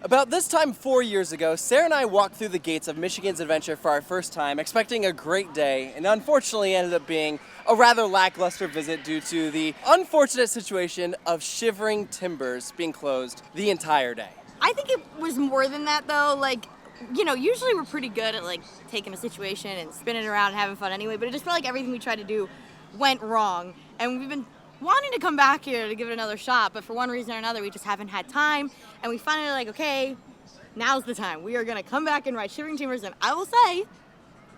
About this time 4 years ago, Sarah and I walked through the gates of Michigan's Adventure for our first time, expecting a great day, and unfortunately ended up being a rather lackluster visit due to the unfortunate situation of Shivering Timbers being closed the entire day. I think it was more than that though. Like, you know, usually we're pretty good at like taking a situation and spinning around and having fun anyway, but it just felt like everything we tried to do went wrong. And we've been wanting to come back here to give it another shot, but for one reason or another, we just haven't had time. And we finally like, okay, now's the time. We are gonna come back and ride Shivering Timbers, and I will say,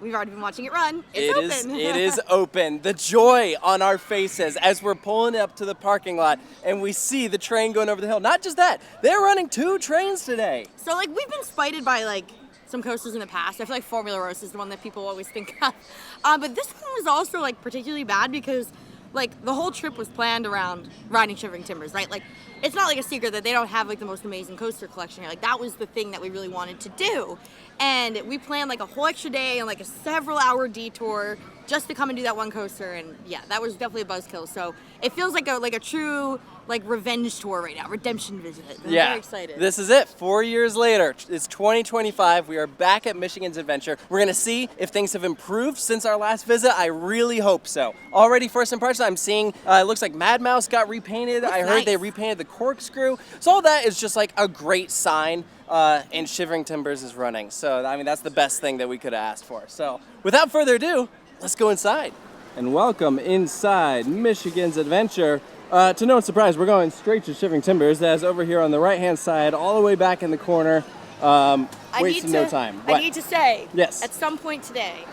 we've already been watching it run. It's open. It is open. The joy on our faces as we're pulling up to the parking lot and we see the train going over the hill. Not just that, they're running 2 trains today. So like we've been spited by like some coasters in the past. I feel like Formula Rose is the one that people always think of. But this one was also like particularly bad because like the whole trip was planned around riding Shivering Timbers, right? Like it's not like a secret that they don't have like the most amazing coaster collection here. Like that was the thing that we really wanted to do. And we planned like a whole extra day and like a several-hour detour just to come and do that one coaster. And yeah, that was definitely a buzzkill. So it feels like a true like revenge tour right now, redemption visit. I'm very excited. This is it. 4 years later, it's 2025. We are back at Michigan's Adventure. We're gonna see if things have improved since our last visit. I really hope so. Already first impression, I'm seeing it looks like Mad Mouse got repainted. I heard they repainted the corkscrew. So all that is just like a great sign. And Shivering Timbers is running. So, I mean, that's the best thing that we could have asked for. So, without further ado, let's go inside. And welcome inside Michigan's Adventure. To no surprise, we're going straight to Shivering Timbers, as over here on the right-hand side, all the way back in the corner, wasting no time. I need to say, yes, at some point today,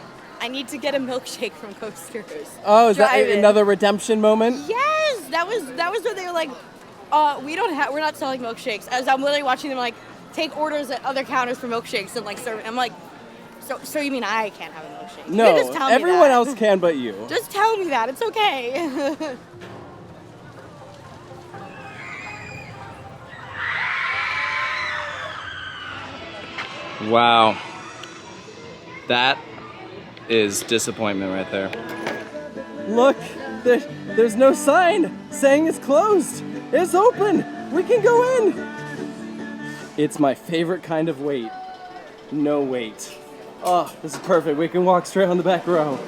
I need to get a milkshake from Coasters. Oh, is that another redemption moment? Yes, that was what they were like, we're not selling milkshakes. As I'm literally watching them like, take orders at other counters for milkshakes and like serve. I'm like, so you mean I can't have a milkshake? No, just tell me everyone that. else can but you. Just tell me that. It's okay. Wow. That is disappointment right there. Look, there's no sign saying it's closed. It's open. We can go in. It's my favorite kind of wait. No wait. Oh, this is perfect. We can walk straight on the back row.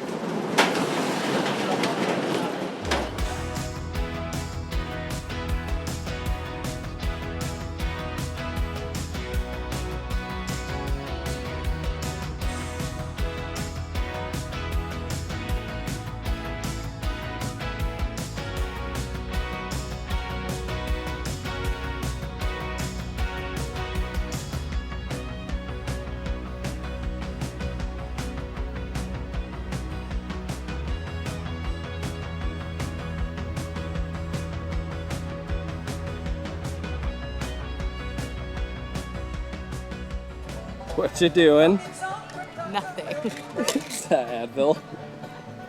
What you doing? Nothing. It's that Advil.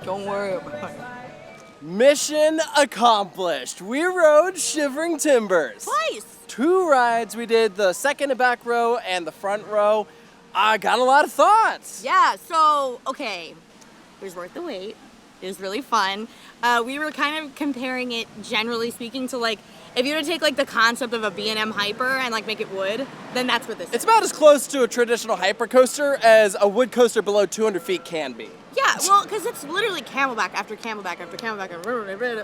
Don't worry about it. Mission accomplished. We rode Shivering Timbers. Twice. 2 rides. We did the second and back row and the front row. I got a lot of thoughts. Yeah, so, okay. It was worth the wait. It was really fun. We were kind of comparing it, generally speaking, to like, if you were to take like the concept of a B&M Hyper and like make it wood, then that's what this is. It's about as close to a traditional hyper coaster as a wood coaster below 200 feet can be. Yeah, well, because it's literally camelback after camelback after camelback.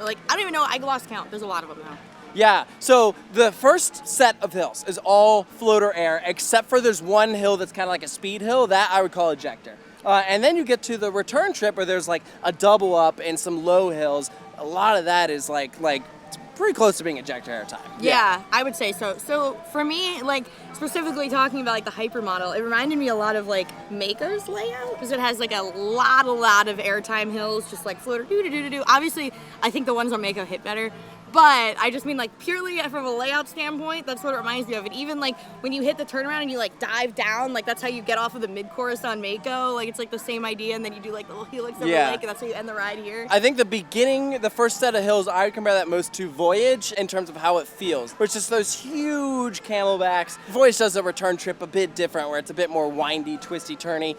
Like, I don't even know, I lost count. There's a lot of them now. Yeah, so the first set of hills is all floater air, except for there's one hill that's kind of like a speed hill. That I would call ejector. And then you get to the return trip where there's like a double up and some low hills. A lot of that is like it's pretty close to being ejector air time. Yeah, I would say so. So for me, like specifically talking about like the hyper model, it reminded me a lot of like Mako's layout because it has like a lot of airtime hills, just like floater do. Obviously, I think the ones on Mako hit better. But I just mean like purely from a layout standpoint, that's what it reminds me of. And even like when you hit the turnaround and you like dive down, like that's how you get off of the mid-course on Mako. Like it's like the same idea, and then you do like the little helix over the lake, and that's how you end the ride here. I think the first set of hills, I would compare that most to Voyage in terms of how it feels, which is those huge camelbacks. Voyage does a return trip a bit different, where it's a bit more windy, twisty, turny.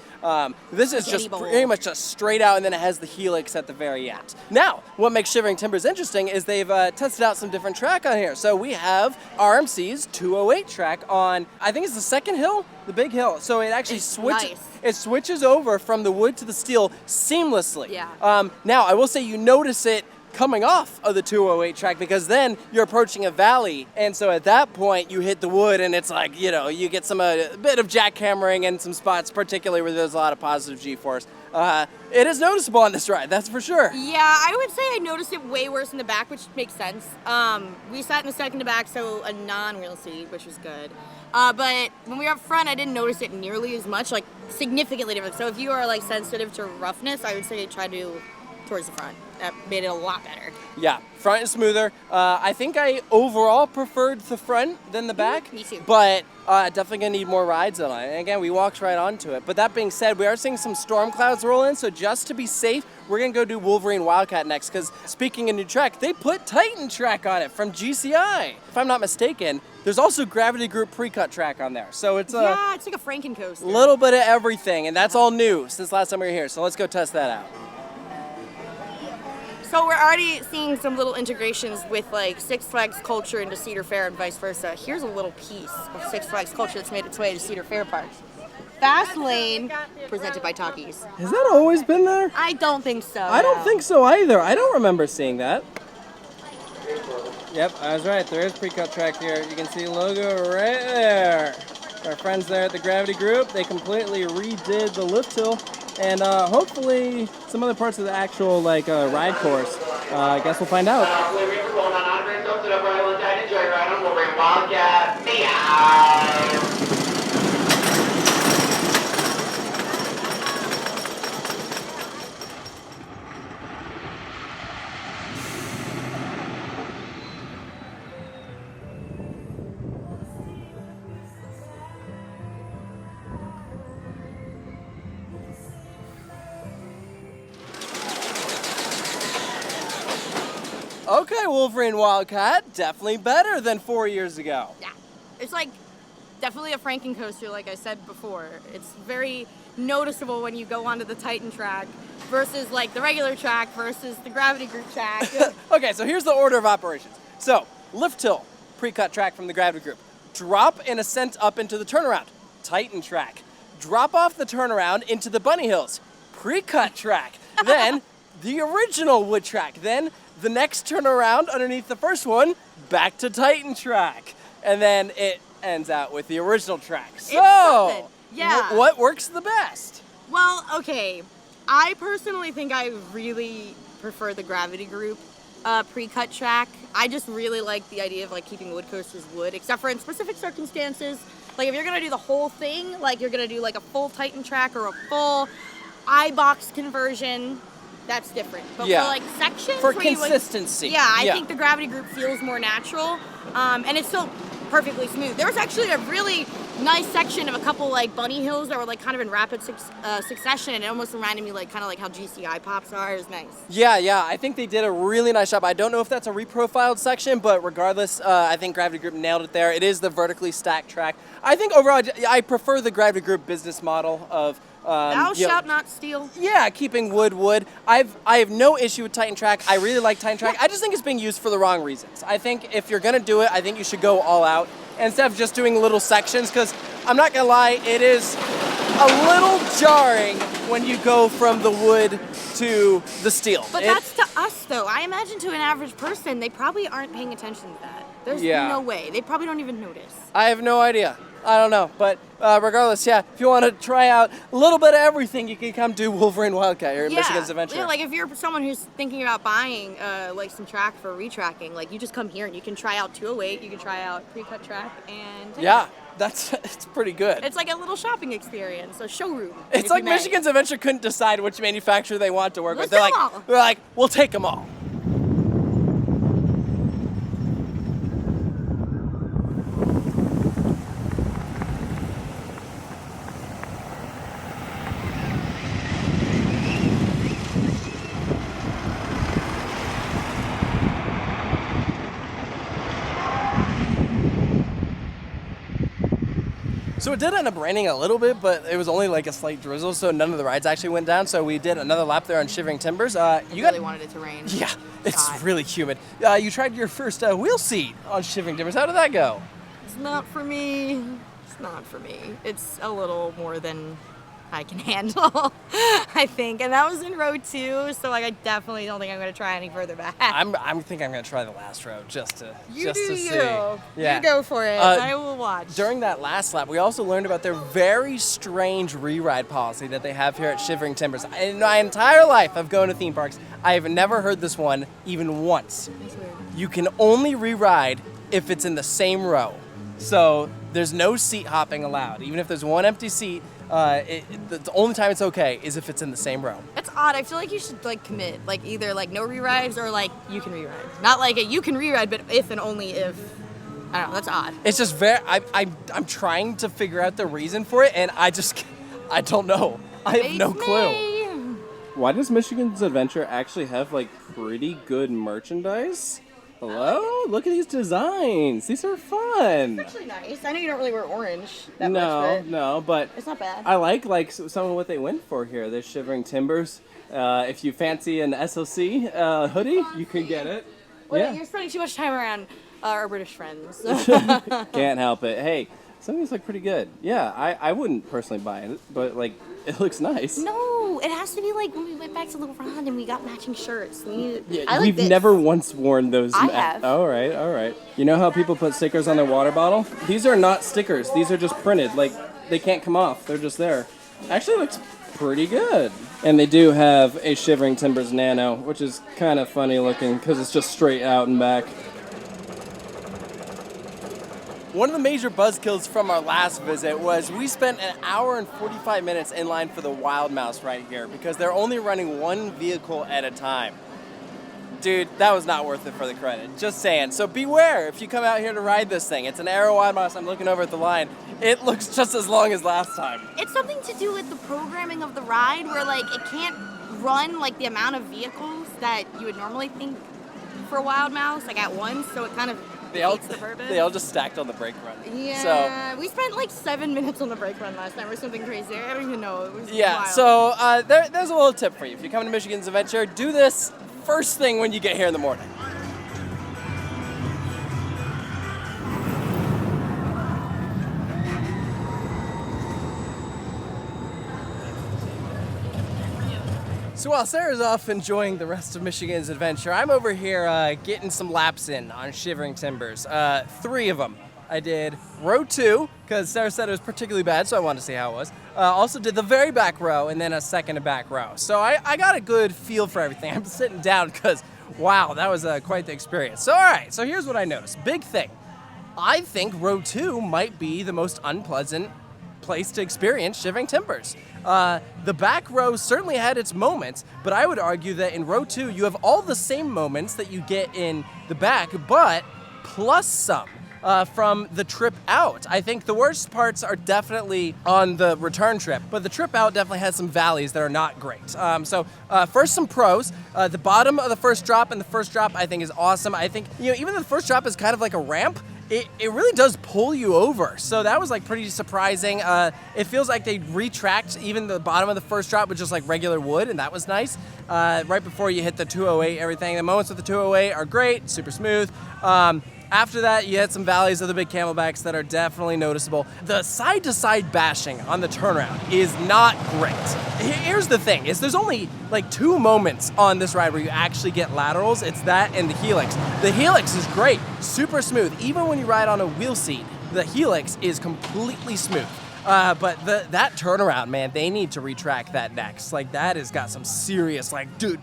This is just pretty much just straight out, and then it has the helix at the very end. Now, what makes Shivering Timbers interesting is they've tested out some different track on here. So we have RMC's 208 track on, I think it's the second hill, the big hill. So it actually switches over from the wood to the steel seamlessly. Yeah. Now, I will say you notice it coming off of the 208 track because then you're approaching a valley, and so at that point you hit the wood and it's like, you know, you get some a bit of jackhammering in some spots, particularly where there's a lot of positive G-force. It is noticeable on this ride, that's for sure. Yeah, I would say I noticed it way worse in the back, which makes sense. We sat in the second to back, so a non-wheel seat, which was good. But when we were up front, I didn't notice it nearly as much, like significantly different. So if you are like sensitive to roughness, I would say try to towards the front. That made it a lot better. Yeah, front is smoother. I think I overall preferred the front than the back. Me too. But definitely gonna need more rides on it. And again, we walked right onto it. But that being said, we are seeing some storm clouds roll in, so just to be safe, we're gonna go do Wolverine Wildcat next, because speaking of new track, they put Titan track on it from GCI. If I'm not mistaken, there's also Gravity Group pre-cut track on there. So it's it's like a Franken coaster. little bit of everything, and that's all new since last time we were here. So let's go test that out. So we're already seeing some little integrations with like Six Flags culture into Cedar Fair and vice versa. Here's a little piece of Six Flags culture that's made its way to Cedar Fair parks. Fast Lane, presented by Takis. Has that always been there? I don't think so. I don't think so either. I don't remember seeing that. Yep, I was right. There is pre-cut track here. You can see the logo right there. Our friends there at the Gravity Group, they completely redid the lift hill, and hopefully some other parts of the actual ride course. I guess we'll find out. Wolverine Wildcat. Meow. Okay, Wolverine Wildcat, definitely better than 4 years ago. Yeah, it's like definitely a Franken coaster, like I said before. It's very noticeable when you go onto the Titan track versus like the regular track versus the Gravity Group track. Okay, so here's the order of operations. So, lift hill, pre-cut track from the Gravity Group. Drop and ascent up into the turnaround, Titan track. Drop off the turnaround into the Bunny Hills, pre-cut track. Then the original wood track. Then the next turnaround underneath the first one, back to Titan track. And then it ends out with the original track. So, yeah. What works the best? Well, okay. I personally think I really prefer the Gravity Group pre-cut track. I just really like the idea of like keeping wood coasters wood, except for in specific circumstances. Like if you're gonna do the whole thing, like you're gonna do like a full Titan track or a full iBox conversion, that's different. But for like sections, for consistency. I think the Gravity Group feels more natural, and it's still perfectly smooth. There was actually a really nice section of a couple like bunny hills that were like kind of in rapid succession, and it almost reminded me like kind of like how GCI pops are. It was nice. Yeah, I think they did a really nice job. I don't know if that's a reprofiled section, but regardless, I think Gravity Group nailed it there. It is the vertically stacked track. I think overall, I prefer the Gravity Group business model of thou shalt not steal. Yeah, keeping wood. I have no issue with Titan track. I really like Titan track. I just think it's being used for the wrong reasons. I think if you're gonna do it, I think you should go all out instead of just doing little sections, because I'm not gonna lie, it is a little jarring when you go from the wood to the steel. But that's to us though. I imagine to an average person, they probably aren't paying attention to that. There's no way. They probably don't even notice. I have no idea. I don't know, but regardless, if you want to try out a little bit of everything, you can come do Wolverine Wildcat here at Michigan's Adventure. Yeah, like if you're someone who's thinking about buying like some track for retracking, like you just come here and you can try out 208, you can try out pre-cut track, and it's pretty good. It's like a little shopping experience, a showroom. It's like Michigan's Adventure couldn't decide which manufacturer they want to work with. They're like, we'll take them all. So it did end up raining a little bit, but it was only like a slight drizzle, so none of the rides actually went down. So we did another lap there on Shivering Timbers. You really wanted it to rain. Yeah, it's God. really humid. You tried your first wheel seat on Shivering Timbers. How did that go? It's not for me. It's not for me. It's a little more than I can handle, I think. And that was in row 2, so like I definitely don't think I'm going to try any further back. I think I'm going to try the last row just to see. Yeah. You go for it. I will watch. During that last lap, we also learned about their very strange Reride policy that they have here at Shivering Timbers. In my entire life of going to theme parks, I have never heard this one even once. That's weird. You can only re-ride if it's in the same row. So there's no seat hopping allowed. Even if there's one empty seat, the only time it's okay is if it's in the same row. That's odd. I feel like you should like commit, like either like no re-rides or like you can re-ride. Not like you can re-ride, but if and only if. I don't know. That's odd. It's just I'm trying to figure out the reason for it, and I don't know. I have no clue. Why does Michigan's Adventure actually have like pretty good merchandise? Hello? Look at these designs. These are fun. It's actually nice. I know you don't really wear orange that much, No, but it's not bad. I like some of what they went for here. They're Shivering Timbers. If you fancy an SOC hoodie, you can get it. Well, you're spending too much time around our British friends. Can't help it. Hey, some of these look pretty good. Yeah, I wouldn't personally buy it, but like it looks nice. No, it has to be like when we went back to Little Ron and we got matching shirts. We've never once worn those. I have. All right. You know how people put stickers on their water bottle? These are not stickers. These are just printed. Like they can't come off. They're just there. Actually, looks pretty good. And they do have a Shivering Timbers Nano, which is kind of funny looking because it's just straight out and back. One of the major buzzkills from our last visit was we spent an hour and 45 minutes in line for the Wild Mouse right here because they're only running one vehicle at a time. Dude, that was not worth it for the credit. Just saying. So beware if you come out here to ride this thing. It's an Aero Wild Mouse. I'm looking over at the line. It looks just as long as last time. It's something to do with the programming of the ride where like it can't run like the amount of vehicles that you would normally think for a Wild Mouse like at once, so it kind of defeats the purpose. They all just stacked on the brake run. Yeah, we spent like 7 minutes on the brake run last time or something crazy. I don't even know. It was wild. So there's a little tip for you. If you're coming to Michigan's Adventure, do this first thing when you get here in the morning. So while Sarah's off enjoying the rest of Michigan's Adventure, I'm over here getting some laps in on Shivering Timbers. 3 of them. I did row 2, because Sarah said it was particularly bad, so I wanted to see how it was. Also did the very back row, and then a second to back row. So I got a good feel for everything. I'm sitting down because, wow, that was quite the experience. So all right, so here's what I noticed. Big thing. I think row 2 might be the most unpleasant place to experience Shivering Timbers. The back row certainly had its moments, but I would argue that in row 2 you have all the same moments that you get in the back, but plus some from the trip out. I think the worst parts are definitely on the return trip, but the trip out definitely has some valleys that are not great. So first, some pros. The bottom of the first drop and the first drop I think is awesome. I think, even though the first drop is kind of like a ramp, it really does pull you over. So that was like pretty surprising. It feels like they retracked even the bottom of the first drop with just like regular wood, and that was nice. Right before you hit the 208, everything. The moments with the 208 are great, super smooth. After that, you hit some valleys of the big camelbacks that are definitely noticeable. The side-to-side bashing on the turnaround is not great. Here's the thing, is there's only like 2 moments on this ride where you actually get laterals. It's that and the Helix. The Helix is great, super smooth. Even when you ride on a wheel seat, the Helix is completely smooth. But that turnaround, man, they need to retrack that next. Like, that has got some serious, like, do.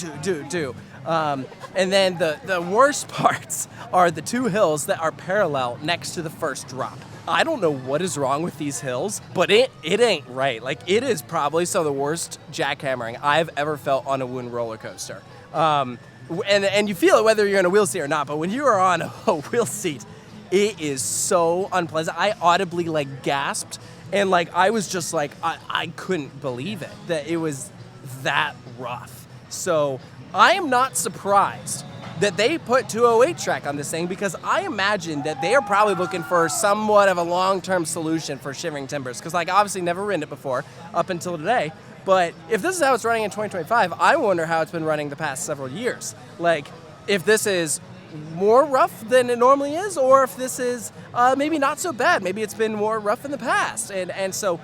And then the worst parts are the 2 hills that are parallel next to the first drop. I don't know what is wrong with these hills, but it ain't right. Like, it is probably some of the worst jackhammering I've ever felt on a wind roller coaster. And you feel it whether you're in a wheel seat or not, but when you are on a wheel seat, it is so unpleasant. I audibly, like, gasped, and, like, I was just like, I couldn't believe it, that it was that rough. So I am not surprised that they put 208 track on this thing, because I imagine that they are probably looking for somewhat of a long-term solution for Shivering Timbers, because like obviously never ridden it before up until today. But if this is how it's running in 2025, I wonder how it's been running the past several years. Like, if this is more rough than it normally is, or if this is maybe not so bad. Maybe it's been more rough in the past. And so,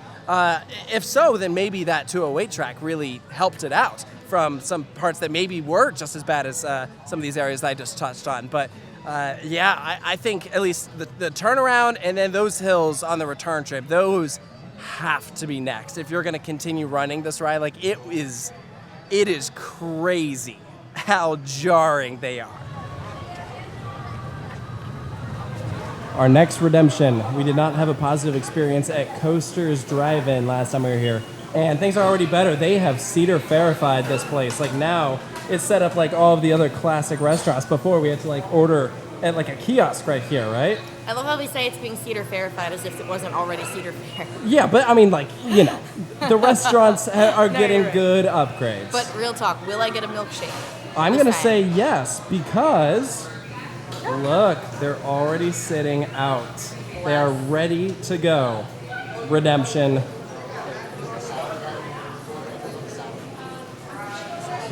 if so, then maybe that 208 track really helped it out from some parts that maybe were just as bad as some of these areas that I just touched on. But yeah, I think at least the turnaround and then those hills on the return trip, those have to be next if you're going to continue running this ride. Like, it is crazy how jarring they are. Our next redemption, we did not have a positive experience at Coaster's Drive-In last time we were here, and things are already better. They have Cedar Fairified this place. Like, now it's set up like all of the other classic restaurants. Before, we had to like order at like a kiosk right here, right? I love how they say it's being Cedar Fairified as if it wasn't already Cedar Fair. Yeah, but I mean, like, you know, the restaurants are getting right. good upgrades. But real talk, will I get a milkshake? I'm going to say yes, because look, they're already sitting out. They are ready to go. Redemption.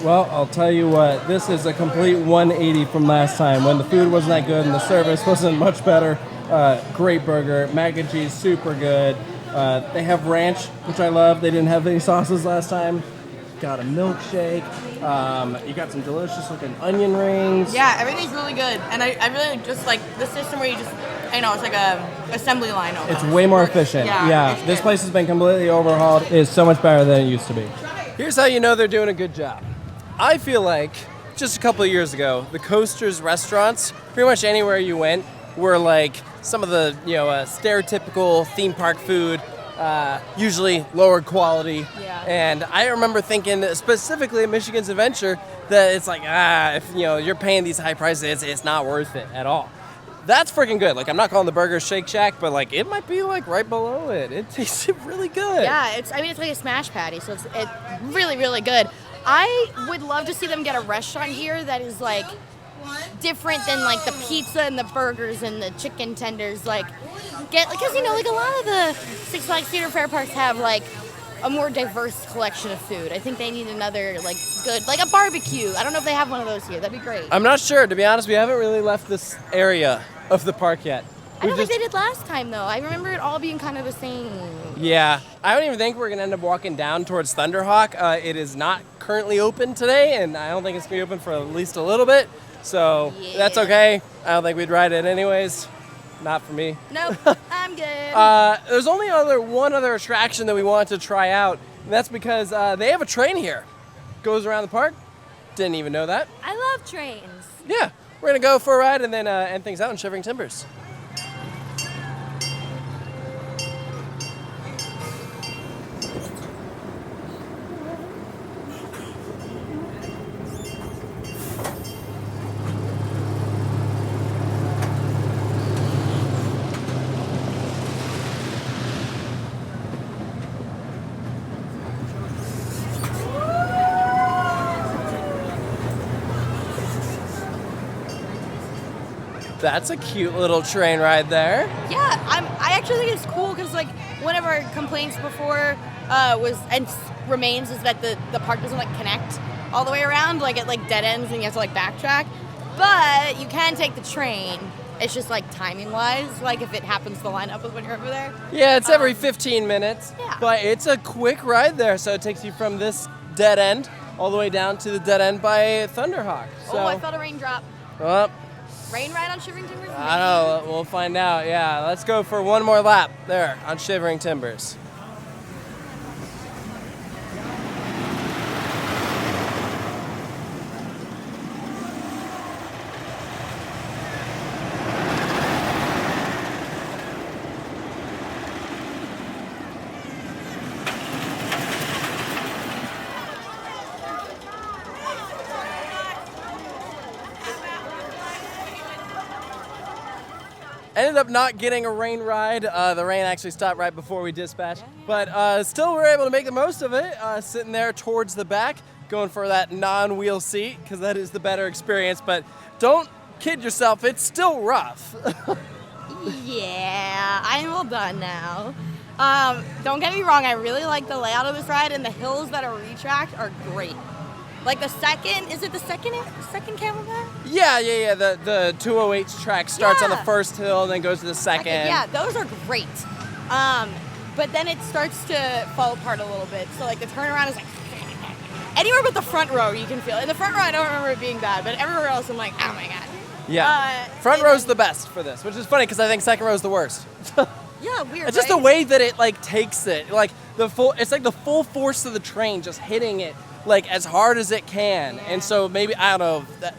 Well, I'll tell you what, this is a complete 180 from last time when the food wasn't that good and the service wasn't much better. Great burger, mac and cheese, super good. They have ranch, which I love. They didn't have any sauces last time. Got a milkshake. You got some delicious looking onion rings. Yeah, everything's really good. And I really just like the system where you just, I know, it's like a assembly line almost. It's way more efficient. Yeah, this place has been completely overhauled. It's so much better than it used to be. Here's how you know they're doing a good job. I feel like just a couple of years ago, the Coasters restaurants, pretty much anywhere you went, were like some of the stereotypical theme park food, usually lower quality. Yeah. And I remember thinking specifically at Michigan's Adventure that it's like, if you're paying these high prices, it's not worth it at all. That's freaking good. Like, I'm not calling the burger Shake Shack, but like it might be like right below it. It tasted really good. Yeah, it's like a smash patty, so it's really, really good. I would love to see them get a restaurant here that is like different than like the pizza and the burgers and the chicken tenders. Like, because like a lot of the Six Flags Cedar Fair parks have like a more diverse collection of food. I think they need another like good, like a barbecue. I don't know if they have one of those here. That'd be great. I'm not sure. To be honest, we haven't really left this area of the park yet. I don't think they did last time though. I remember it all being kind of the same. Yeah, I don't even think we're gonna end up walking down towards Thunderhawk. It is not currently open today, and I don't think it's gonna be open for at least a little bit. So That's okay. I don't think we'd ride it anyways. Not for me. Nope, I'm good. There's only one other attraction that we wanted to try out, and that's because they have a train here. Goes around the park. Didn't even know that. I love trains. Yeah, we're gonna go for a ride and then end things out in Shivering Timbers. That's a cute little train ride there. Yeah, I actually think it's cool because like one of our complaints before was and remains is that the park doesn't like connect all the way around. Like it like dead ends and you have to like backtrack. But you can take the train. It's just like timing wise, like if it happens to line up with when you're over there. Yeah, it's every 15 minutes. Yeah. But it's a quick ride there, so it takes you from this dead end all the way down to the dead end by Thunderhawk. So, Oh, I felt a raindrop. Well, Rain ride on Shivering Timbers? I don't know. We'll find out. Yeah, let's go for one more lap there on Shivering Timbers. Ended up not getting a rain ride. The rain actually stopped right before we dispatched. But still we were able to make the most of it, sitting there towards the back. going for that non-wheel seat because that is the better experience, but don't kid yourself, it's still rough. Yeah, I'm all done now. Don't get me wrong, I really like the layout of this ride, and the hills that are retracked are great. Like the second, is it the second camelback? Yeah. The 208 track starts on the Yeah. first hill and then goes to the second. Yeah, those are great. But then it starts to fall apart a little bit. So like the turnaround is like anywhere but the front row you can feel. In the front row I don't remember it being bad, but everywhere else I'm like, oh my god. Yeah. Front row's the best for this, which is funny because I think second row's the worst. Yeah, weird. It's just the way that it like takes it, like it's like the full force of the train just hitting it like as hard as it can. Yeah. And so maybe I don't know if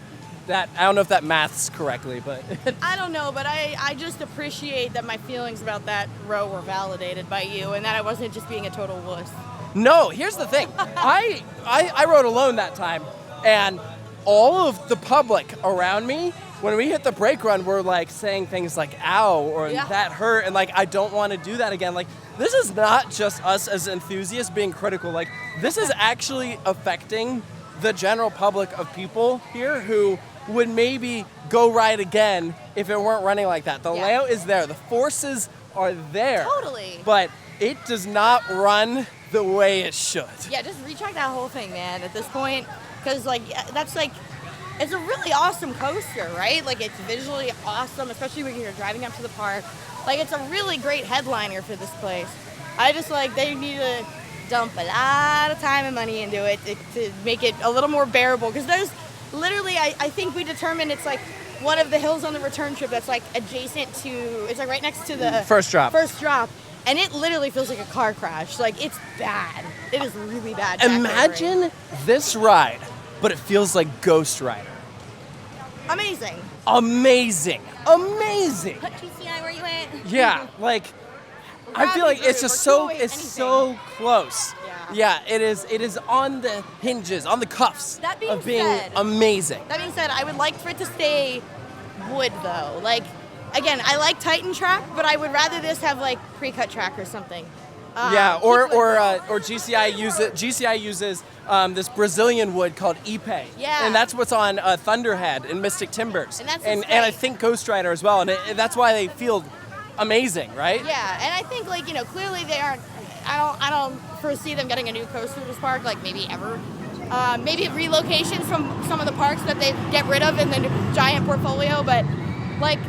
I don't know if that maths correctly, but I don't know, but I just appreciate that my feelings about that row were validated by you, and that I wasn't just being a total wuss. no. Here's the thing, I rode alone that time, and all of the public around me, when we hit the brake run, were like saying things like "ow" or Yeah. "that hurt," and like I don't want to do that again. Like this is not just us as enthusiasts being critical. Like this is actually affecting the general public of people here who would maybe go ride again if it weren't running like that. The Yeah. layout is there, the forces are there. Totally. But it does not run the way it should. Yeah, just retrack that whole thing, man, at this point. Because, like, that's like, it's a really awesome coaster, right? Like, it's visually awesome, especially when you're driving up to the park. Like, it's a really great headliner for this place. I just, like, they need to dump a lot of time and money into it to make it a little more bearable. Because there's literally, I think we determined it's, like, one of the hills on the return trip that's, like, adjacent to, it's, like, right next to the First drop. And it literally feels like a car crash. Like, it's bad. It is really bad. back Imagine this ride, but it feels like Ghost Rider. Amazing. Amazing. Amazing. GCI, where you at? Yeah, like I feel like it's just so so close. Yeah. Yeah, it is on the hinges, on the cuffs That being of being said- amazing. That being said, I would like for it to stay wood, though. Like, again, I like Titan track, but I would rather this have, like, pre-cut track or something. Yeah, or keep GCI uses this Brazilian wood called Ipe. Yeah. And that's what's on Thunderhead and Mystic Timbers. And that's and great. I think Ghost Rider as well, and that's why they feel amazing, right? Yeah, and I think, like, you know, clearly they aren't. I don't foresee them getting a new coaster to this park, like, maybe ever. Maybe relocations from some of the parks that they get rid of in the giant portfolio, but, like,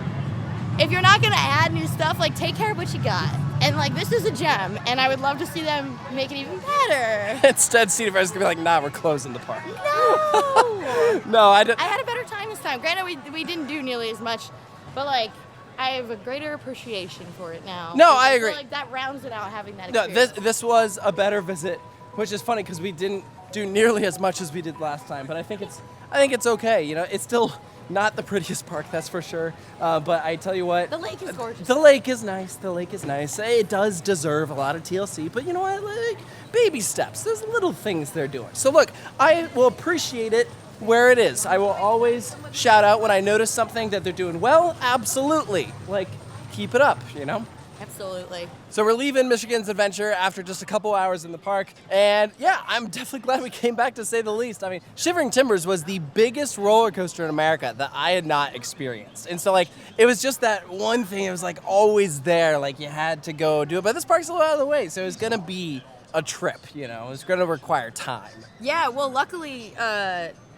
if you're not gonna add new stuff, like, take care of what you got. And, like, this is a gem, and I would love to see them make it even better. Instead, Cedar Fair's gonna be like, nah, we're closing the park. No! No, I didn't. I had a better time this time. Granted, we didn't do nearly as much, but, like, I have a greater appreciation for it now. No, Because I feel agree. like that rounds it out, having that No, experience. this was a better visit, which is funny because we didn't do nearly as much as we did last time. But I think it's okay. You know, it's still not the prettiest park, that's for sure. But I tell you what, The lake is gorgeous. The lake is nice. The lake is nice. It does deserve a lot of TLC, but you know what? Like, baby steps. There's little things they're doing. So look, I will appreciate it where it is. I will always shout out when I notice something that they're doing well. Absolutely. Like, keep it up, you know? Absolutely. So we're leaving Michigan's Adventure after just a couple hours in the park. And yeah, I'm definitely glad we came back, to say the least. I mean, Shivering Timbers was the biggest roller coaster in America that I had not experienced. And so, like, it was just that one thing. It was, like, always there. Like, you had to go do it. But this park's a little out of the way, so it's going to be a trip, you know? It's going to require time. Yeah, well, luckily,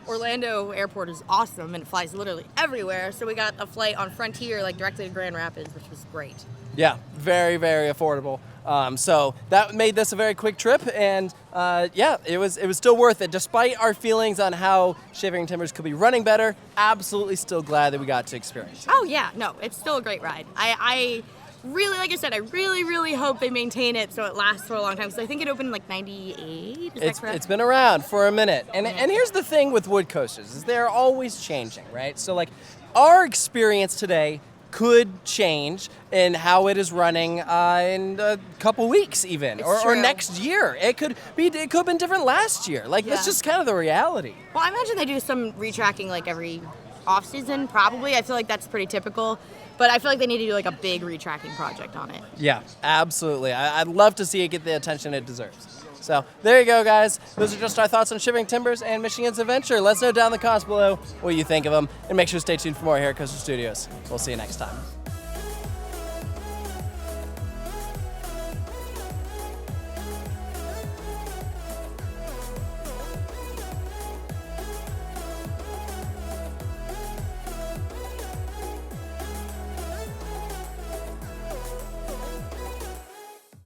Orlando Airport is awesome, and it flies literally everywhere. So we got a flight on Frontier, like, directly to Grand Rapids, which was great. Yeah, very, very affordable. So that made this a very quick trip, and yeah, it was still worth it. Despite our feelings on how Shivering Timbers could be running better, absolutely still glad that we got to experience it. Oh, yeah, no, it's still a great ride. I really, like I said, I really, really hope they maintain it so it lasts for a long time. Because I think it opened in, like, 98, is that correct? It's been around for a minute. And here's the thing with wood coasters, is they're always changing, right? So, like, our experience today could change in how it is running in a couple weeks even, or true. next year. It could have been different last year. Like, that's Yeah. just kind of the reality. Well, I imagine they do some retracking, like, every off-season, probably. I feel like that's pretty typical. But I feel like they need to do, like, a big retracking project on it. Yeah, absolutely. I'd love to see it get the attention it deserves. So there you go, guys. Those are just our thoughts on Shivering Timbers and Michigan's Adventure. Let us know down in the comments below what you think of them, and make sure to stay tuned for more here at Coaster Studios. We'll see you next time.